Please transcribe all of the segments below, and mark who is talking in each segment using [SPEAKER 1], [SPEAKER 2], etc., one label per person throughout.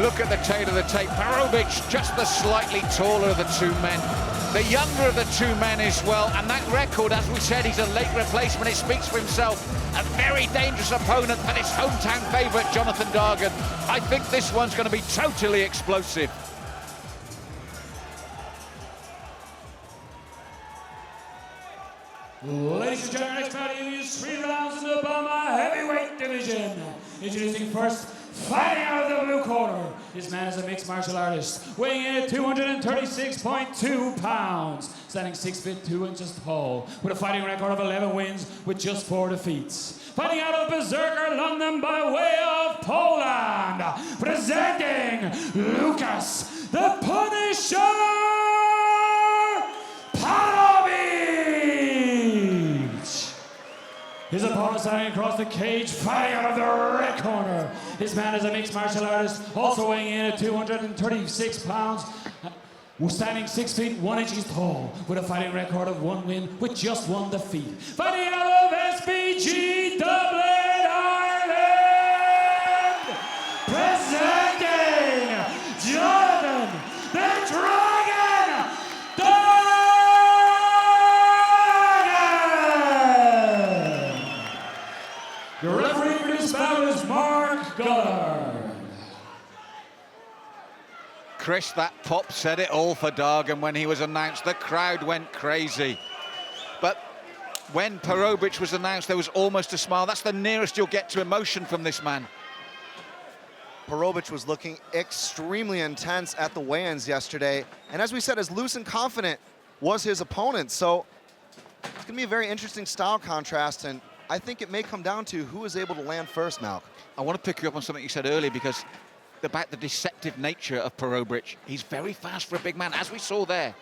[SPEAKER 1] look at the tail of the tape. Parobeic, just the slightly taller of the two men. The younger of the two men as well. And that record, as we said, he's a late replacement. It speaks for himself. A very dangerous opponent for this hometown favourite, Jonathan Dargan. I think this one's going to be totally explosive.
[SPEAKER 2] Ladies and gentlemen, next battle is 3 rounds in the BAMMA heavyweight division. Introducing first, fighting out of the blue corner. This man is a mixed martial artist, weighing in at 236.2 pounds, standing 6 feet 2 inches tall, with a fighting record of 11 wins with just 4 defeats. Fighting out of Berserker, London, by way of Poland, presenting Lukasz The Punisher Parobeic. His opponent standing across the cage, fighting out of the red corner. This man is a mixed martial artist, also weighing in at 236 pounds, standing 6 feet 1 inches tall, with a fighting record of 1 win with just 1 defeat. Fighting out of SBG Dublin, Ireland, presenting Johnny The Dragon Dargan. The referee for this bout is Mark Goddard.
[SPEAKER 1] Chris, that pop said it all for Dargan when he was announced. The crowd went crazy. But when Parobeic was announced, there was almost a smile. That's the nearest you'll get to emotion from this man.
[SPEAKER 3] Parobeic was looking extremely intense at the weigh-ins yesterday. And as we said, as loose and confident was his opponent. So it's going to be a very interesting style contrast. And I think it may come down to who is able to land first, Malk.
[SPEAKER 1] I want to pick you up on something you said earlier, because about the deceptive nature of Parobeic. He's very fast for a big man, as we saw there.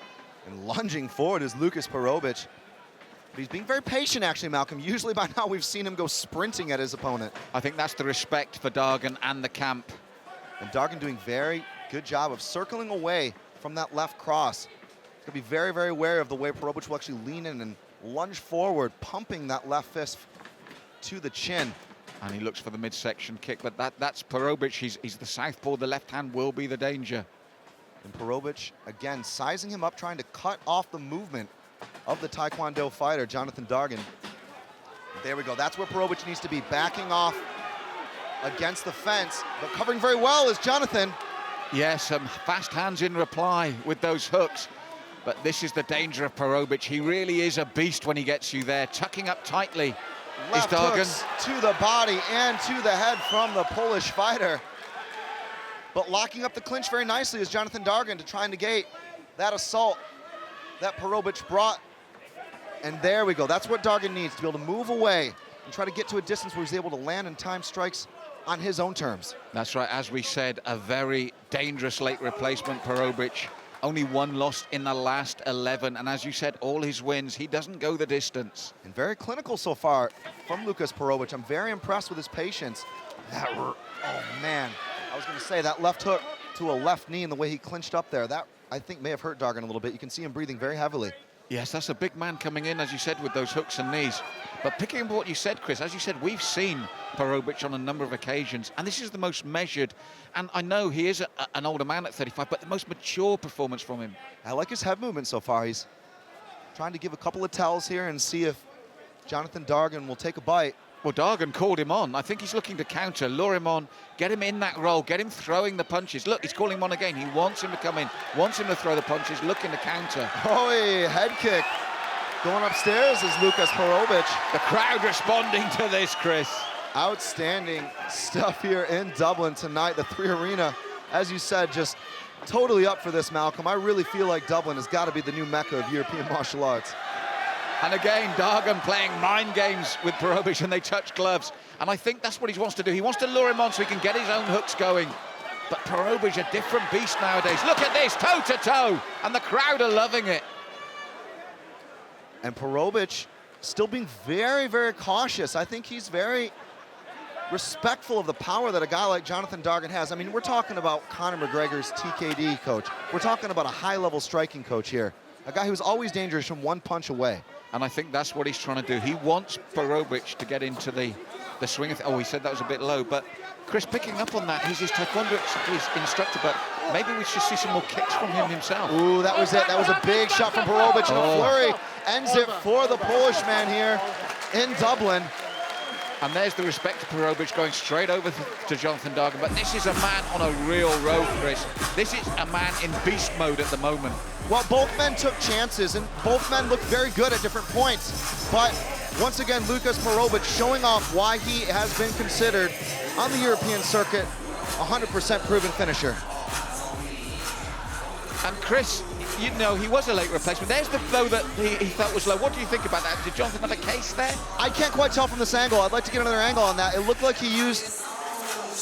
[SPEAKER 3] And lunging forward is Lukasz Parobeic. But he's being very patient, actually, Malcolm. Usually by now we've seen him go sprinting at his opponent.
[SPEAKER 1] I think that's the respect for Dargan and the camp.
[SPEAKER 3] And Dargan doing very good job of circling away from that left cross. He's going to be very, very wary of the way Parobeic will actually lean in and lunge forward, pumping that left fist to the chin.
[SPEAKER 1] And he looks for the midsection kick, but that's Parobeic. He's the southpaw. The left hand will be the danger.
[SPEAKER 3] And Parobeic, again, sizing him up, trying to cut off the movement of the Taekwondo fighter, Jonathan Dargan. There we go. That's where Parobeic needs to be, backing off against the fence. But covering very well is Jonathan.
[SPEAKER 1] Yes, fast hands in reply with those hooks. But this is the danger of Parobeic. He really is a beast when he gets you there, tucking up tightly.
[SPEAKER 3] Left hooks to the body and to the head from the Polish fighter. But locking up the clinch very nicely is Jonathan Dargan to try and negate that assault that Parobeic brought. And there we go. That's what Dargan needs, to be able to move away and try to get to a distance where he's able to land and time strikes on his own terms.
[SPEAKER 1] That's right. As we said, a very dangerous late replacement, Parobeic. Only 1 loss in the last 11, and as you said, all his wins, he doesn't go the distance.
[SPEAKER 3] And very clinical so far from Lukasz Parobeic. I'm very impressed with his patience. Oh man, I was gonna say that left hook to a left knee and the way he clinched up there, that I think may have hurt Dargan a little bit. You can see him breathing very heavily.
[SPEAKER 1] Yes, that's a big man coming in, as you said, with those hooks and knees. But picking up what you said, Chris, as you said, we've seen Parobeic on a number of occasions, and this is the most measured, and I know he is an older man at 35, but the most mature performance from him.
[SPEAKER 3] I like his head movement so far. He's trying to give a couple of tells here and see if Jonathan Dargan will take a bite.
[SPEAKER 1] Well, Dargan called him on. I think he's looking to counter, lure him on, get him in that roll, get him throwing the punches. Look, he's calling him on again. He wants him to come in, wants him to throw the punches, looking to counter.
[SPEAKER 3] Oh, head kick. Going upstairs is Lukasz Parobeic.
[SPEAKER 1] The crowd responding to this, Chris.
[SPEAKER 3] Outstanding stuff here in Dublin tonight. The 3 Arena, as you said, just totally up for this, Malcolm. I really feel like Dublin has got to be the new mecca of European martial arts.
[SPEAKER 1] And again, Dargan playing mind games with Parobeic, and they touch gloves. And I think that's what he wants to do. He wants to lure him on so he can get his own hooks going. But Parobeic, a different beast nowadays. Look at this, toe-to-toe, and the crowd are loving it.
[SPEAKER 3] And Parobeic still being very, very cautious. I think he's very respectful of the power that a guy like Jonathan Dargan has. I mean, we're talking about Conor McGregor's TKD coach. We're talking about a high-level striking coach here. A guy who's always dangerous from 1 punch away.
[SPEAKER 1] And I think that's what he's trying to do. He wants Parobeic to get into the swing of oh, he said that was a bit low, but Chris, picking up on that, he's his taekwondo instructor, but maybe we should see some more kicks from him himself.
[SPEAKER 3] Ooh, that was it. That was a big shot from Parobeic, and a flurry ends it for the Polish man here in Dublin.
[SPEAKER 1] And there's the respect to Parobeic going straight over to Jonathan Dargan. But this is a man on a real road, Chris. This is a man in beast mode at the moment.
[SPEAKER 3] Well, both men took chances, and both men looked very good at different points. But once again, Lukasz Parobeic showing off why he has been considered on the European circuit 100% proven finisher.
[SPEAKER 1] And Chris, you know, he was a late replacement. There's the blow that he felt was low. What do you think about that? Did Jonathan have a case there?
[SPEAKER 3] I can't quite tell from this angle. I'd like to get another angle on that. It looked like he used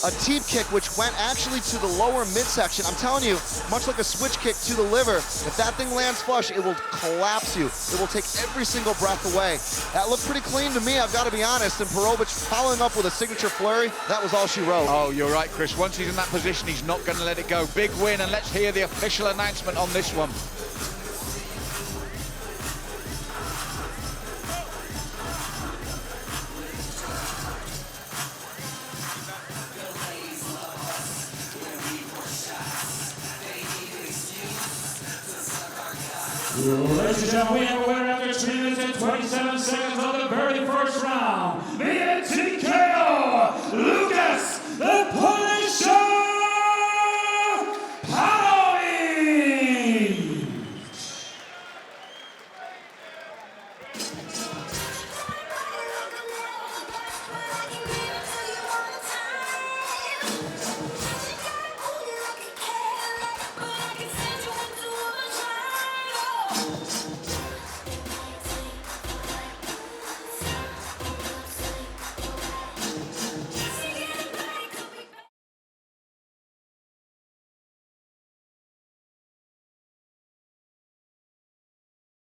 [SPEAKER 3] a teep kick, which went actually to the lower midsection. I'm telling you, much like a switch kick to the liver, if that thing lands flush, it will collapse you. It will take every single breath away. That looked pretty clean to me, I've got to be honest. And Parobeic following up with a signature flurry, that was all she wrote.
[SPEAKER 1] Oh, you're right, Chris. Once he's in that position, he's not going to let it go. Big win, and let's hear the official announcement on this one.
[SPEAKER 2] Ladies and gentlemen, we have a winner after 3 minutes and 27 seconds of the very first round. Via TKO, Lukasz The Punisher Parobeic.